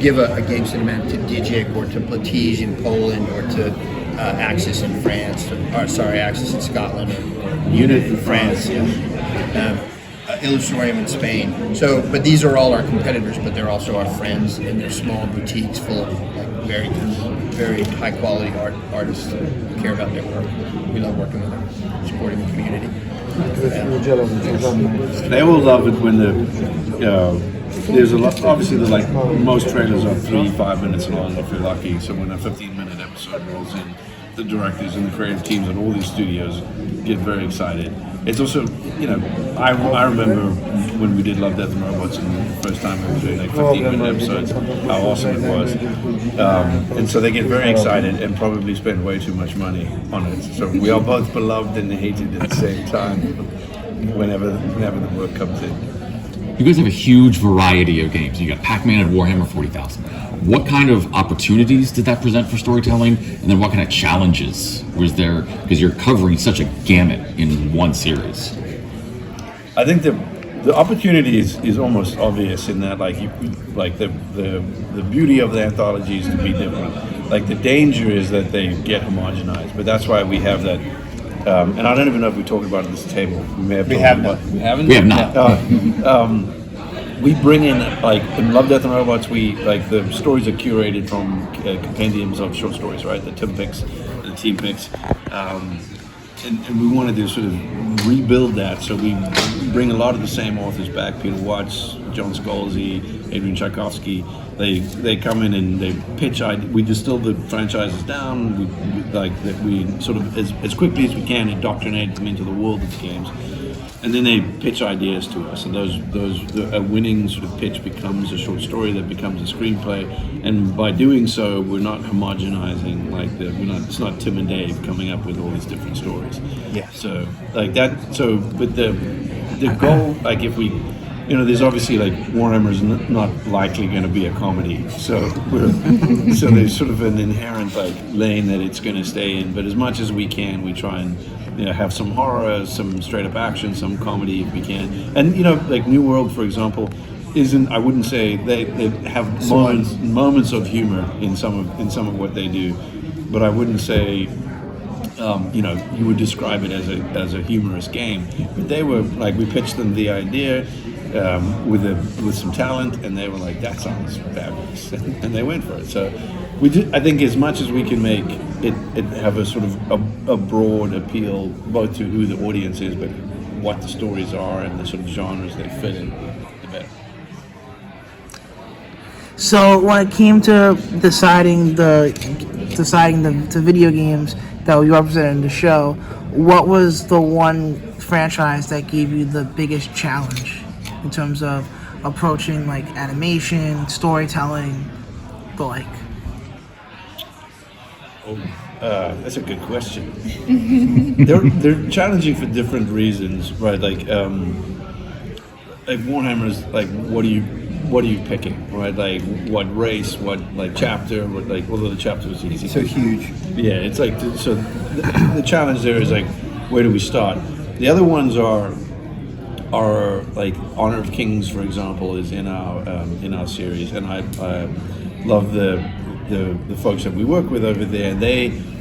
give a game cinematic to Digic or to Platige in Poland or to Axis in France, Axis in Scotland or Unit in France, Illustratorium in Spain. So, but these are all our competitors, but they're also our friends, and they're small boutiques full of like very, very high quality artists who care about their work. We love working with them, supporting the community. They all love it when there's a lot. Obviously, most trailers are 3-5 minutes long if you're lucky. So when a 15-minute episode rolls in, the directors and the creative teams at all these studios get very excited. It's also, I remember when we did Love, Death and Robots, and the first time we were doing like 15-minute episodes, how awesome it was. And so they get very excited and probably spend way too much money on it. So we are both beloved and hated at the same time whenever the work comes in. You guys have a huge variety of games. You got Pac-Man and Warhammer 40,000. What kind of opportunities did that present for storytelling? And then what kind of challenges was there? Because you're covering such a gamut in one series. I think the opportunity is almost obvious in that the beauty of the anthology is to be different. Like the danger is that they get homogenized, but that's why we have that. And I don't even know if we talked about it at this table. We have not. We bring in, like, in Love, Death and Robots, the stories are curated from compendiums of short stories, right? The Tim picks, the team picks. And we wanted to sort of rebuild that, so we bring a lot of the same authors back: Peter Watts, John Scalzi, Adrian Tchaikovsky. They come in and they pitch. We distill the franchises down. We sort of as quickly as we can indoctrinate them into the world of the games, and then they pitch ideas to us. And a winning sort of pitch becomes a short story that becomes a screenplay. And by doing so, we're not homogenizing. It's not Tim and Dave coming up with all these different stories. Yeah. So like that. So, but the goal, like if we, there's obviously like Warhammer's not likely going to be a comedy. So so there's sort of an inherent like lane that it's going to stay in. But as much as we can, we try and have some horror, some straight up action, some comedy if we can. And like New World, for example, I wouldn't say they have moments of humor in some of what they do, but I wouldn't say you would describe it as a humorous game. But they were like, we pitched them the idea with some talent, and they were like, that sounds fabulous, and they went for it. So we did. I think as much as we can make it have a sort of a broad appeal, both to who the audience is, but what the stories are and the sort of genres they fit in, the better. So when it came to deciding the video games that we represented in the show, what was the one franchise that gave you the biggest challenge in terms of approaching like animation, storytelling, the like? That's a good question. They're challenging for different reasons, right? Like Warhammer's like, what are you picking, right? Like what race, what like chapter, what like, although the chapter was easy. So huge. Yeah, it's like, so the challenge there is like, where do we start? The other ones are like Honor of Kings, for example, is in our series, and I love the folks that we work with over there.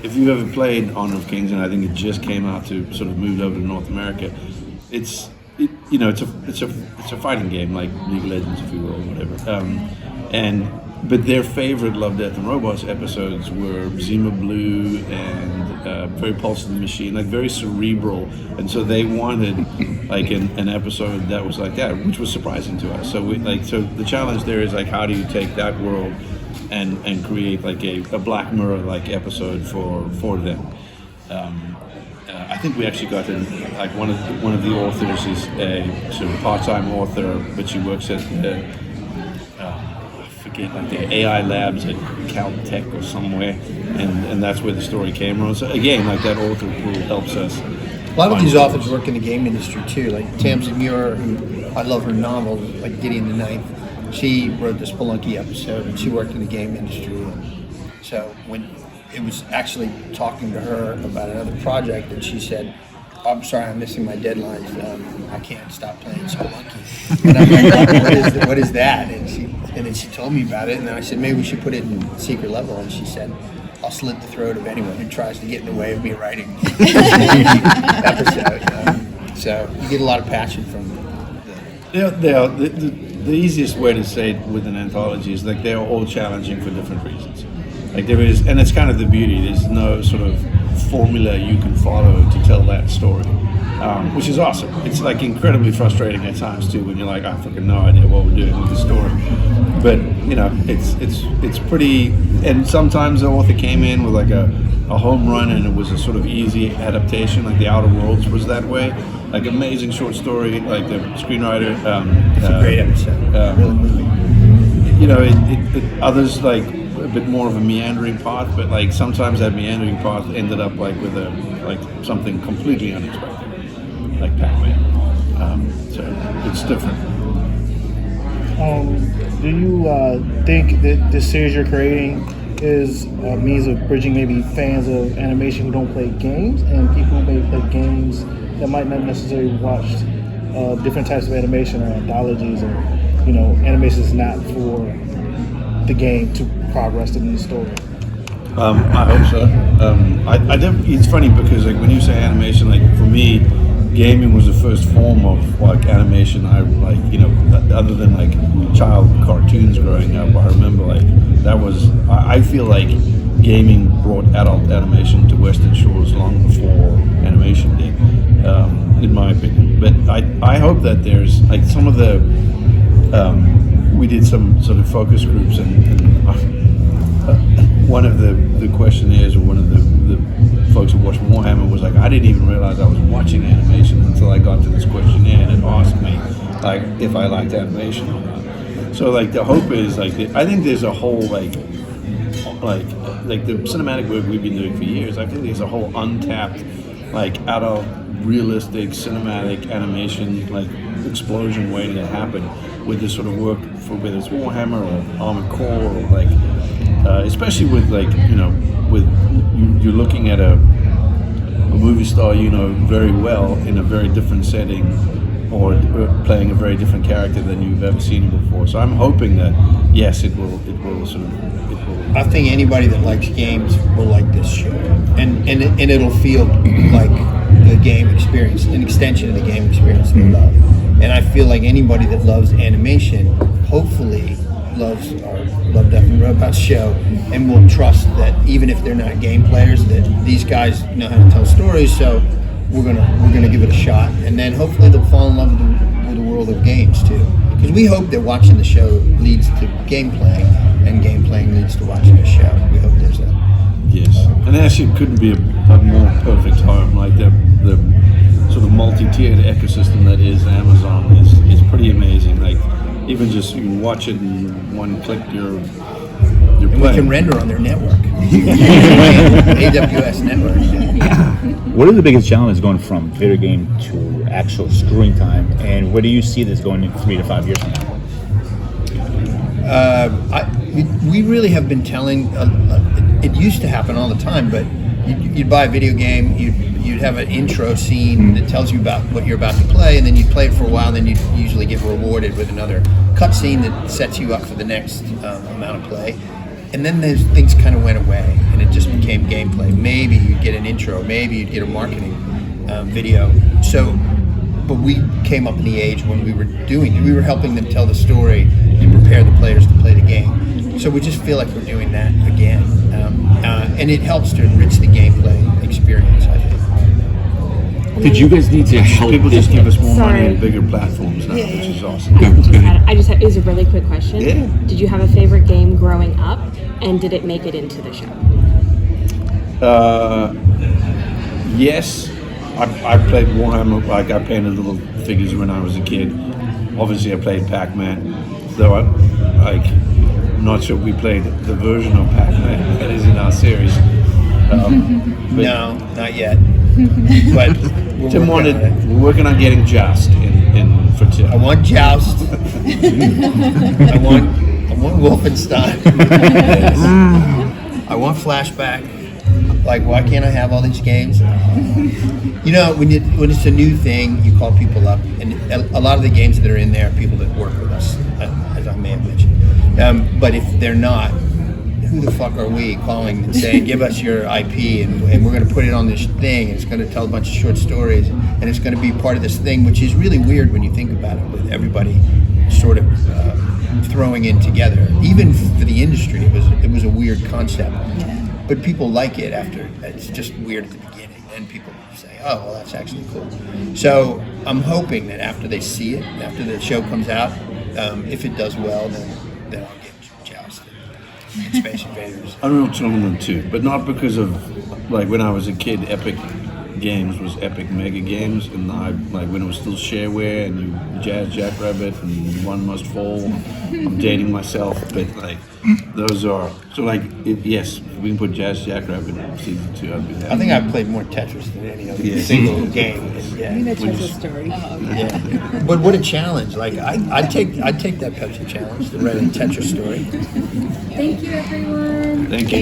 If you've ever played Honor of Kings, and I think it just came out to sort of moved over to North America, it's a fighting game like League of Legends, if you will, or whatever. But their favorite Love, Death and Robots episodes were Zima Blue and Very Pulse of the Machine, like very cerebral. And so they wanted like an episode that was like that, which was surprising to us. So so the challenge there is like, how do you take that world and create like a Black Mirror like episode for them? I think we actually got in, like one of the authors is a sort of part-time author, but she works at like the AI labs at Caltech or somewhere, and that's where the story came from. So again, like that author pool helps us. A lot of these authors work in the game industry too, like Tamsin Muir, who I love her novel, like Gideon the Ninth. She wrote the Spelunky episode, and she worked in the game industry. And so when it was actually talking to her about another project, and she said, I'm sorry, I'm missing my deadlines. I can't stop playing Spelunky. And I'm like, what is that? And then she told me about it, and then I said, maybe we should put it in secret level. And she said, I'll slit the throat of anyone who tries to get in the way of me writing episode. So you get a lot of passion from The easiest way to say it with an anthology is like they're all challenging for different reasons. Like there is, and it's kind of the beauty. There's no sort of formula you can follow to tell that story, which is awesome. It's like incredibly frustrating at times too when you're like, I fucking no idea what we're doing with the story. But you know, it's pretty. And sometimes the author came in with like a home run, and it was a sort of easy adaptation. Like The Outer Worlds was that way. Like amazing short story. Like the screenwriter. It's a great episode. Really moving. You know, others like a bit more of a meandering path, but like sometimes that meandering path ended up like with something completely unexpected, like Pac-Man. So it's different. Do you think that this series you're creating is a means of bridging maybe fans of animation who don't play games and people who may play games that might not necessarily watch different types of animation or anthologies, or animation is not for the game to progress in the story? I hope so. It's funny because like when you say animation, like for me, gaming was the first form of like animation. I like other than like child cartoons growing up. I remember like that was. I feel like gaming brought adult animation to Western Shores long before animation did, in my opinion. But I hope that there's like some of the. We did some sort of focus groups, and one of the questionnaires, or one of the folks who watched Warhammer was like, I didn't even realize I was watching animation until I got to this questionnaire, and it asked me like if I liked animation or not. So like the hope is like I think there's a whole like the cinematic work we've been doing for years. I think there's a whole untapped like adult realistic cinematic animation like explosion waiting to happen with this sort of work, for whether it's Warhammer or Armored Core, or like especially with like with you're looking at a movie star very well in a very different setting, or playing a very different character than you've ever seen before. So I'm hoping that yes, it will. I think anybody that likes games will like this show, and it'll feel like the game experience, an extension of the game experience they love. And I feel like anybody that loves animation, hopefully loves our Love, Death, and Robots show, and will trust that even if they're not game players, that these guys know how to tell stories. So we're gonna give it a shot, and then hopefully they'll fall in love with the world of games too. Because we hope that watching the show leads to game playing, and game playing leads to watching the show. We hope there's that. Yes, and actually it couldn't be a more perfect home. Like the sort of multi-tiered ecosystem that is Amazon is pretty amazing. Like even just you can watch it in one click, you're We can render on their network. AWS network. Yeah. What are the biggest challenges going from video game to actual screen time, and where do you see this going in 3 to 5 years from now? We really have been telling. It used to happen all the time, but you'd buy a video game, you'd have an intro scene that tells you about what you're about to play, and then you'd play it for a while, and then you'd usually get rewarded with another cutscene that sets you up for the next amount of play. And then those things kind of went away, and it just became gameplay. Maybe you'd get an intro, maybe you'd get a marketing video. So, but we came up in the age when we were helping them tell the story and prepare the players to play the game. So we just feel like we're doing that again. And it helps to enrich the gameplay experience, I think. Did you guys need to help people just give us more money Sorry. and bigger platforms now, which is awesome. I just have, it was a really quick question. Yeah. Did you have a favorite game growing up, and did it make it into the show? Yes, I played Warhammer. Like I painted little figures when I was a kid. Obviously, I played Pac-Man, though I'm not sure we played the version of Pac-Man that is in our series. No, not yet. But We're working on getting Joust in for Tim. I want Joust. I want Wolfenstein. I want Flashback. Like, why can't I have all these games? You know, when it's a new thing, you call people up, and a lot of the games that are in there are people that work with us, as I may have mentioned. But if they're not, who the fuck are we calling and saying, give us your IP, and we're going to put it on this thing, and it's going to tell a bunch of short stories, and it's going to be part of this thing, which is really weird when you think about it, with everybody sort of throwing in together. Even for the industry, it was a weird concept. But people like it after. It's just weird at the beginning, and people say, "Oh, well, that's actually cool." So I'm hoping that after they see it, after the show comes out, if it does well, then I'll get jousted. Space Invaders. Unreal Tournament 2, but not because of, like, when I was a kid, Epic Games was Epic Mega Games, and when it was still shareware, and you Jazz Jackrabbit and One Must Fall. I'm dating myself, but like those are so like yes, if we can put Jazz Jackrabbit in season 2, I'd be happy. I think I've played more Tetris than any other single game. Yeah. Story. Yeah. But what a challenge! Like I'd take that Pepsi challenge, the Red and Tetris story. Thank you, everyone. Thank you.